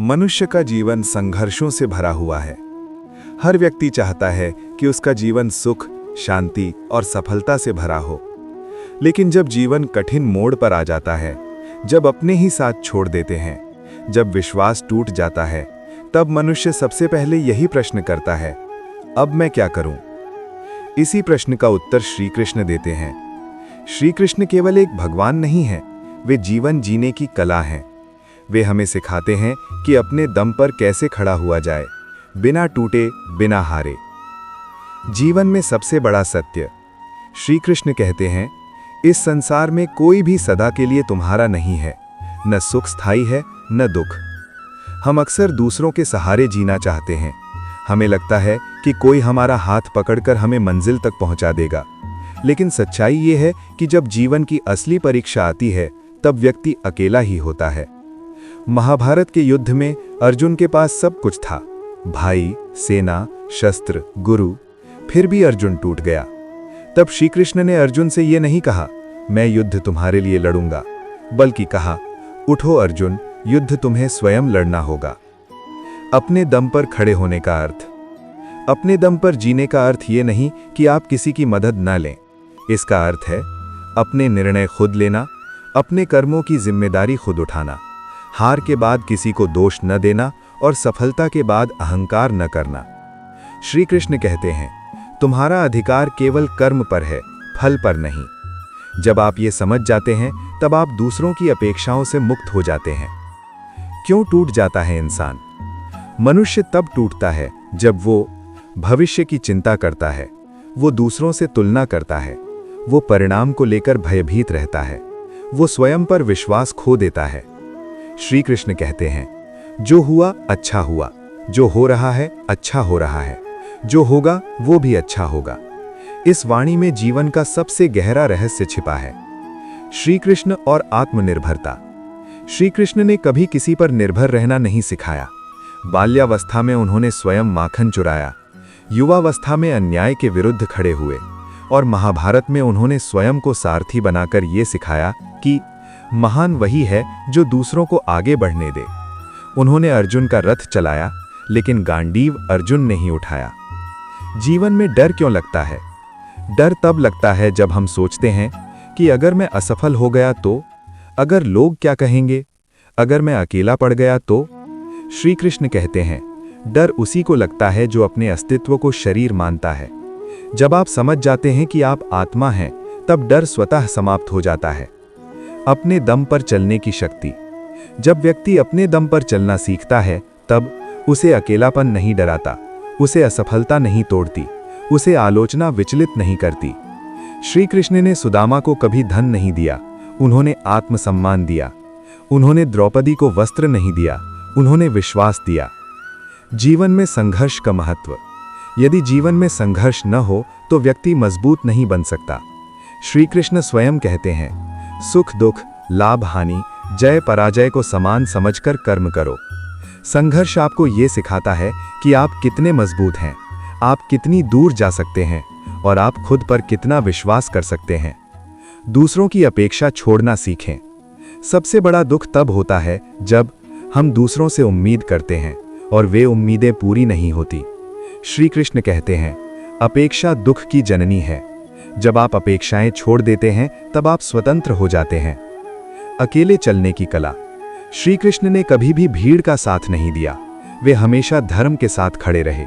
मनुष्य का जीवन संघर्षों से भरा हुआ है। हर व्यक्ति चाहता है कि उसका जीवन सुख, शांति और सफलता से भरा हो। लेकिन जब जीवन कठिन मोड़ पर आ जाता है, जब अपने ही साथ छोड़ देते हैं, जब विश्वास टूट जाता है, तब मनुष्य सबसे पहले यही प्रश्न करता है, अब मैं क्या करूं? इसी प्रश्न का उत्तर श्री कृष्ण देते हैं। श्री कृष्ण केवल एक भगवान नहीं है, वे जीवन जीने की कला हैं। वे हमें सिखाते हैं कि अपने दम पर कैसे खड़ा हुआ जाए, बिना टूटे, बिना हारे। जीवन में सबसे बड़ा सत्य, श्री कृष्ण कहते हैं, इस संसार में कोई भी सदा के लिए तुम्हारा नहीं है। न सुख स्थायी है, न दुख। हम अक्सर दूसरों के सहारे जीना चाहते हैं। हमें लगता है कि कोई हमारा हाथ पकड़कर हमें मंजिल तक पहुंचा देगा। लेकिन सच्चाई ये है कि जब जीवन की असली परीक्षा आती है, तब व्यक्ति अकेला ही होता है। महाभारत के युद्ध में अर्जुन के पास सब कुछ था, भाई, सेना, शस्त्र, गुरु। फिर भी अर्जुन टूट गया। तब श्री कृष्ण ने अर्जुन से यह नहीं कहा, मैं युद्ध तुम्हारे लिए लड़ूंगा, बल्कि कहा, उठो अर्जुन, युद्ध तुम्हें स्वयं लड़ना होगा। अपने दम पर खड़े होने का अर्थ, अपने दम पर जीने का अर्थ ये नहीं कि आप किसी की मदद न लें। इसका अर्थ है अपने निर्णय खुद लेना, अपने कर्मों की जिम्मेदारी खुद उठाना, हार के बाद किसी को दोष न देना और सफलता के बाद अहंकार न करना। श्री कृष्ण कहते हैं, तुम्हारा अधिकार केवल कर्म पर है, फल पर नहीं। जब आप ये समझ जाते हैं, तब आप दूसरों की अपेक्षाओं से मुक्त हो जाते हैं। क्यों टूट जाता है इंसान? मनुष्य तब टूटता है जब वो भविष्य की चिंता करता है, वो दूसरों से तुलना करता है, वो परिणाम को लेकर भयभीत रहता है, वो स्वयं पर विश्वास खो देता है। श्री कृष्ण कहते हैं, जो हुआ अच्छा हुआ, जो हो रहा है अच्छा हो रहा है, जो होगा वो भी अच्छा होगा। इस वाणी में जीवन का सबसे गहरा रहस्य छिपा है। श्री कृष्ण और आत्मनिर्भरता। श्री कृष्ण ने कभी किसी पर निर्भर रहना नहीं सिखाया। बाल्यावस्था में उन्होंने स्वयं माखन चुराया, युवावस्था में अन्याय के विरुद्ध खड़े हुए, और महाभारत में उन्होंने स्वयं को सारथी बनाकर ये सिखाया कि महान वही है जो दूसरों को आगे बढ़ने दे। उन्होंने अर्जुन का रथ चलाया, लेकिन गांडीव अर्जुन ने ही उठाया। जीवन में डर क्यों लगता है? डर तब लगता है जब हम सोचते हैं कि अगर मैं असफल हो गया तो, अगर लोग क्या कहेंगे, अगर मैं अकेला पड़ गया तो। श्री कृष्ण कहते हैं, डर उसी को लगता है जो अपने अस्तित्व को शरीर मानता है। जब आप समझ जाते हैं कि आप आत्मा हैं, तब डर स्वतः समाप्त हो जाता है। अपने दम पर चलने की शक्ति। जब व्यक्ति अपने दम पर चलना सीखता है, तब उसे अकेलापन नहीं डराता, उसे असफलता नहीं तोड़ती, उसे आलोचना विचलित नहीं करती। श्री कृष्ण ने सुदामा को कभी धन नहीं दिया, उन्होंने आत्मसम्मान दिया। उन्होंने द्रौपदी को वस्त्र नहीं दिया, उन्होंने विश्वास दिया। जीवन में संघर्ष का महत्व। यदि जीवन में संघर्ष न हो तो व्यक्ति मजबूत नहीं बन सकता। श्री कृष्ण स्वयं कहते हैं, सुख दुख, लाभ हानि, जय पराजय को समान समझकर कर्म करो। संघर्ष आपको ये सिखाता है कि आप कितने मजबूत हैं, आप कितनी दूर जा सकते हैं और आप खुद पर कितना विश्वास कर सकते हैं। दूसरों की अपेक्षा छोड़ना सीखें। सबसे बड़ा दुख तब होता है जब हम दूसरों से उम्मीद करते हैं और वे उम्मीदें पूरी नहीं होती। श्री कृष्ण कहते हैं, अपेक्षा दुख की जननी है। जब आप अपेक्षाएं छोड़ देते हैं, तब आप स्वतंत्र हो जाते हैं। अकेले चलने की कला। श्री कृष्ण ने कभी भी भीड़ का साथ नहीं दिया, वे हमेशा धर्म के साथ खड़े रहे।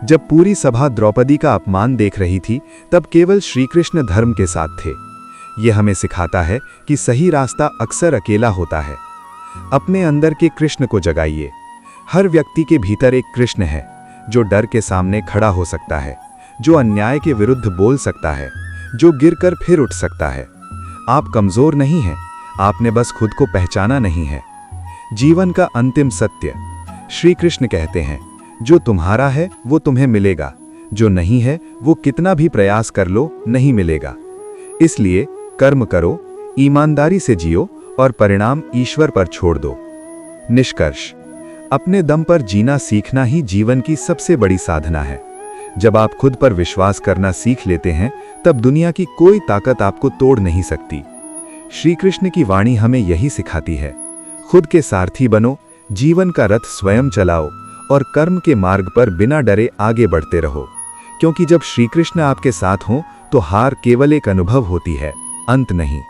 जब पूरी सभा द्रौपदी का अपमान देख रही थी, तब केवल श्री कृष्ण धर्म के साथ थे। यह हमें सिखाता है कि सही रास्ता अक्सर अकेला होता है। अपने अंदर के कृष्ण को जगाइए। हर व्यक्ति के भीतर एक कृष्ण है, जो डर के सामने खड़ा हो सकता है, जो अन्याय के विरुद्ध बोल सकता है, जो गिरकर फिर उठ सकता है। आप कमजोर नहीं हैं, आपने बस खुद को पहचाना नहीं है। जीवन का अंतिम सत्य। श्री कृष्ण कहते हैं, जो तुम्हारा है वो तुम्हें मिलेगा, जो नहीं है वो कितना भी प्रयास कर लो नहीं मिलेगा। इसलिए कर्म करो, ईमानदारी से जियो और परिणाम ईश्वर पर छोड़ दो। निष्कर्ष, अपने दम पर जीना सीखना ही जीवन की सबसे बड़ी साधना है। जब आप खुद पर विश्वास करना सीख लेते हैं, तब दुनिया की कोई ताकत आपको तोड़ नहीं सकती। श्री कृष्ण की वाणी हमें यही सिखाती है, खुद के सारथी बनो, जीवन का रथ स्वयं चलाओ और कर्म के मार्ग पर बिना डरे आगे बढ़ते रहो, क्योंकि जब श्री कृष्ण आपके साथ हों तो हार केवल एक अनुभव होती है, अंत नहीं।